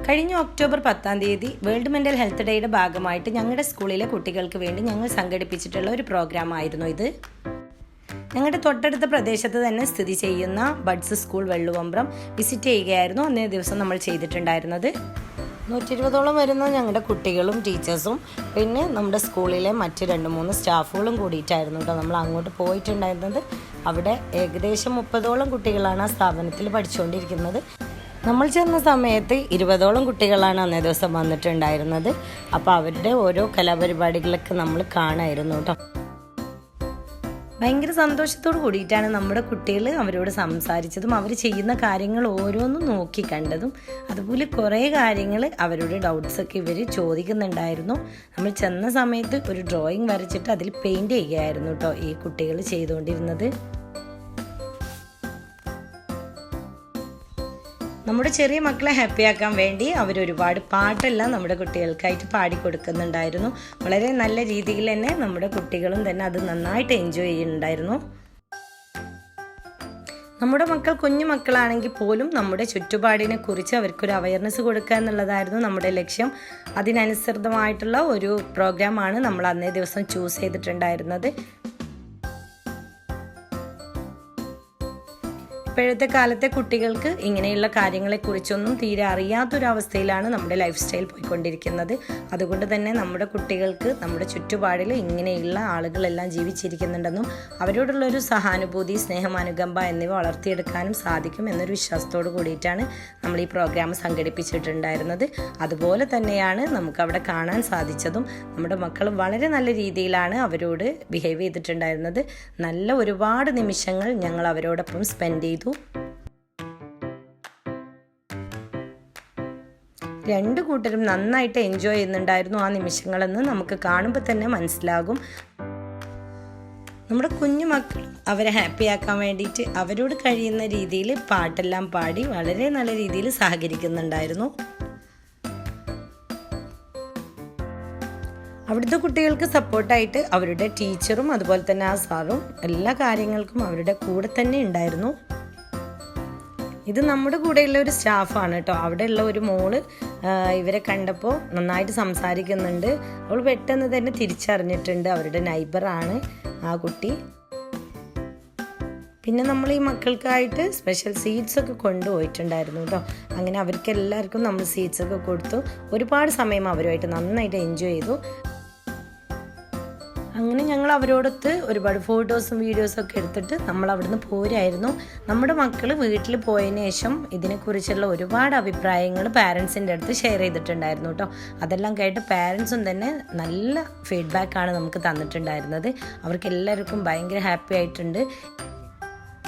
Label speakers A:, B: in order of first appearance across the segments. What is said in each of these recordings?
A: കഴിഞ്ഞ ഒക്ടോബർ 10-ാം തീയതി world mental health ഡേയുടെ ഭാഗമായിട്ട് ഞങ്ങളുടെ സ്കൂളിലെ കുട്ടികൾക്ക് വേണ്ടി ഞങ്ങൾ സംഘടിപ്പിച്ചിട്ടുള്ള ഒരു പ്രോഗ്രാം ആയിരുന്നു ഇത്. ഞങ്ങളുടെ തൊട്ടടുത്ത പ്രദേശത്ത് തന്നെ സ്ഥിതി ചെയ്യുന്ന ബഡ്സ് സ്കൂൾ വെള്ളുവമ്പ്രം വിസിറ്റ് ചെയ്യുകയായിരുന്നു അന്നേ ദിവസം നമ്മൾ ചെയ്തിട്ടുണ്ടായിരുന്നത്. 120ഓളം വരുന്ന ഞങ്ങളുടെ കുട്ടികളും ടീച്ചേഴ്സും പിന്നെ നമ്മുടെ സ്കൂളിലെ മറ്റ് 2-3 സ്റ്റാഫുകളും കൂടിയിട്ടായിരുന്നു കേട്ടോ നമ്മൾ അങ്ങോട്ട് പോയിട്ടുണ്ടായിരുന്നത്. അവിടെ ഏകദേശം 30ഓളം കുട്ടികളാണ് ആ സ്ഥാപനത്തിൽ പഠിച്ചുകൊണ്ടിരിക്കുന്നത്. നമ്മൾ ചെന്ന സമയത്ത് 20ഓളം കുട്ടികളാണ് അന്നേ ദിവസം വന്നിട്ടുണ്ടായിരുന്നത്. അപ്പോൾ അവരുടെ ഓരോ കലാപരിപാടികളൊക്കെ നമ്മൾ കാണായിരുന്നു കേട്ടോ. ഭയങ്കര സന്തോഷത്തോട് കൂടിയിട്ടാണ് നമ്മുടെ കുട്ടികൾ അവരോട് സംസാരിച്ചതും അവർ ചെയ്യുന്ന കാര്യങ്ങൾ ഓരോന്നും നോക്കി കണ്ടതും. അതുപോലെ കുറേ കാര്യങ്ങൾ അവരുടെ ഡൗട്ട്സൊക്കെ ഇവർ ചോദിക്കുന്നുണ്ടായിരുന്നു. നമ്മൾ ചെന്ന സമയത്ത് ഒരു ഡ്രോയിങ് വരച്ചിട്ട് അതിൽ പെയിൻറ് ചെയ്യുകയായിരുന്നു കേട്ടോ ഈ കുട്ടികൾ ചെയ്തുകൊണ്ടിരുന്നത്. നമ്മുടെ ചെറിയ മക്കളെ ഹാപ്പിയാക്കാൻ വേണ്ടി അവരൊരുപാട് പാട്ടെല്ലാം നമ്മുടെ കുട്ടികൾക്കായിട്ട് പാടിക്കൊടുക്കുന്നുണ്ടായിരുന്നു. വളരെ നല്ല രീതിയിൽ തന്നെ നമ്മുടെ കുട്ടികളും തന്നെ അത് നന്നായിട്ട് എൻജോയ് ചെയ്യുന്നുണ്ടായിരുന്നു. നമ്മുടെ മക്കൾ കുഞ്ഞു മക്കളാണെങ്കിൽ പോലും നമ്മുടെ ചുറ്റുപാടിനെ കുറിച്ച് അവർക്കൊരു അവയർനെസ് കൊടുക്കുക എന്നുള്ളതായിരുന്നു നമ്മുടെ ലക്ഷ്യം. അതിനനുസൃതമായിട്ടുള്ള ഒരു പ്രോഗ്രാമാണ് നമ്മൾ അന്നേ ദിവസം ചൂസ് ചെയ്തിട്ടുണ്ടായിരുന്നത്. ഇപ്പോഴത്തെ കാലത്തെ കുട്ടികൾക്ക് ഇങ്ങനെയുള്ള കാര്യങ്ങളെക്കുറിച്ചൊന്നും തീരെ അറിയാത്തൊരവസ്ഥയിലാണ് നമ്മുടെ ലൈഫ് സ്റ്റൈൽ പോയിക്കൊണ്ടിരിക്കുന്നത്. അതുകൊണ്ട് തന്നെ നമ്മുടെ കുട്ടികൾക്ക് നമ്മുടെ ചുറ്റുപാടിൽ ഇങ്ങനെയുള്ള ആളുകളെല്ലാം ജീവിച്ചിരിക്കുന്നുണ്ടെന്നും അവരോടുള്ളൊരു സഹാനുഭൂതി, സ്നേഹം, അനുകമ്പ എന്നിവ വളർത്തിയെടുക്കാനും സാധിക്കും എന്നൊരു വിശ്വാസത്തോട് കൂടിയിട്ടാണ് നമ്മൾ ഈ പ്രോഗ്രാം സംഘടിപ്പിച്ചിട്ടുണ്ടായിരുന്നത്. അതുപോലെ തന്നെയാണ് നമുക്കവിടെ കാണാൻ സാധിച്ചതും. നമ്മുടെ മക്കൾ വളരെ നല്ല രീതിയിലാണ് അവരോട് ബിഹേവ് ചെയ്തിട്ടുണ്ടായിരുന്നത്. നല്ല ഒരുപാട് നിമിഷങ്ങൾ ഞങ്ങൾ അവരോടൊപ്പം സ്പെൻഡ് ചെയ്തു. രണ്ടു കൂട്ടരും നന്നായിട്ട് എൻജോയ് ചെയ്യുന്നുണ്ടായിരുന്നു ആ നിമിഷങ്ങളെന്ന് നമുക്ക് കാണുമ്പോൾ തന്നെ മനസ്സിലാകും. നമ്മുടെ കുഞ്ഞു മക്കൾ അവരെ ഹാപ്പിയാക്കാൻ വേണ്ടിയിട്ട് അവരോട് കഴിയുന്ന രീതിയിൽ പാട്ടെല്ലാം പാടി വളരെ നല്ല രീതിയിൽ സഹകരിക്കുന്നുണ്ടായിരുന്നു. അവിടുത്തെ കുട്ടികൾക്ക് സപ്പോർട്ടായിട്ട് അവരുടെ ടീച്ചറും അതുപോലെ തന്നെ ആ സാറും എല്ലാ കാര്യങ്ങൾക്കും അവരുടെ കൂടെ തന്നെ ഉണ്ടായിരുന്നു. ഇത് നമ്മുടെ കൂടെയുള്ള ഒരു സ്റ്റാഫാണ് കേട്ടോ. അവിടെയുള്ള ഒരു മോള് ഇവരെ കണ്ടപ്പോൾ നന്നായിട്ട് സംസാരിക്കുന്നുണ്ട്. അവൾ പെട്ടെന്ന് തന്നെ തിരിച്ചറിഞ്ഞിട്ടുണ്ട് അവരുടെ നൈബറാണ് ആ കുട്ടി. പിന്നെ നമ്മൾ ഈ മക്കൾക്കായിട്ട് സ്പെഷ്യൽ സീറ്റ്സ് ഒക്കെ കൊണ്ടുപോയിട്ടുണ്ടായിരുന്നു കേട്ടോ. അങ്ങനെ അവർക്ക് എല്ലാവർക്കും നമ്മൾ സീറ്റ്സ് ഒക്കെ കൊടുത്തു. ഒരുപാട് സമയം അവരുമായിട്ട് നന്നായിട്ട് എൻജോയ് ചെയ്തു. അങ്ങനെ ഞങ്ങൾ അവരോടൊത്ത് ഒരുപാട് ഫോട്ടോസും വീഡിയോസും ഒക്കെ എടുത്തിട്ട് നമ്മൾ അവിടുന്ന് പോരായിരുന്നു. നമ്മുടെ മക്കൾ വീട്ടിൽ പോയതിന് ശേഷം ഇതിനെക്കുറിച്ചുള്ള ഒരുപാട് അഭിപ്രായങ്ങൾ പാരൻസിൻ്റെ അടുത്ത് ഷെയർ ചെയ്തിട്ടുണ്ടായിരുന്നു കേട്ടോ. അതെല്ലാം കേട്ട് പാരൻസും തന്നെ നല്ല ഫീഡ്ബാക്കാണ് നമുക്ക് തന്നിട്ടുണ്ടായിരുന്നത്. അവർക്ക് എല്ലാവർക്കും ഭയങ്കര ഹാപ്പി ആയിട്ടുണ്ട്.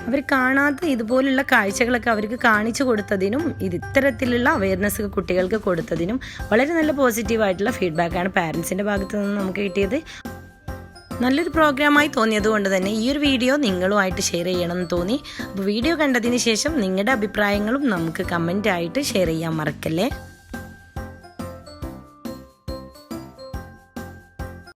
A: അവർ കാണാത്ത ഇതുപോലുള്ള കാഴ്ചകളൊക്കെ അവർക്ക് കാണിച്ചു കൊടുത്തതിനും ഇത്തരത്തിലുള്ള അവയർനെസ് കുട്ടികൾക്ക് കൊടുത്തതിനും വളരെ നല്ല പോസിറ്റീവായിട്ടുള്ള ഫീഡ്ബാക്കാണ് പാരൻസിൻ്റെ ഭാഗത്തു നിന്ന് നമുക്ക് കിട്ടിയത്. നല്ലൊരു പ്രോഗ്രാമായി തോന്നിയത് കൊണ്ട് തന്നെ ഈ ഒരു വീഡിയോ നിങ്ങളുമായിട്ട് ഷെയർ ചെയ്യണമെന്ന് തോന്നി. അപ്പോൾ വീഡിയോ കണ്ടതിന് ശേഷം നിങ്ങളുടെ അഭിപ്രായങ്ങളും നമുക്ക് കമൻ്റായിട്ട് ഷെയർ ചെയ്യാൻ മറക്കല്ലേ.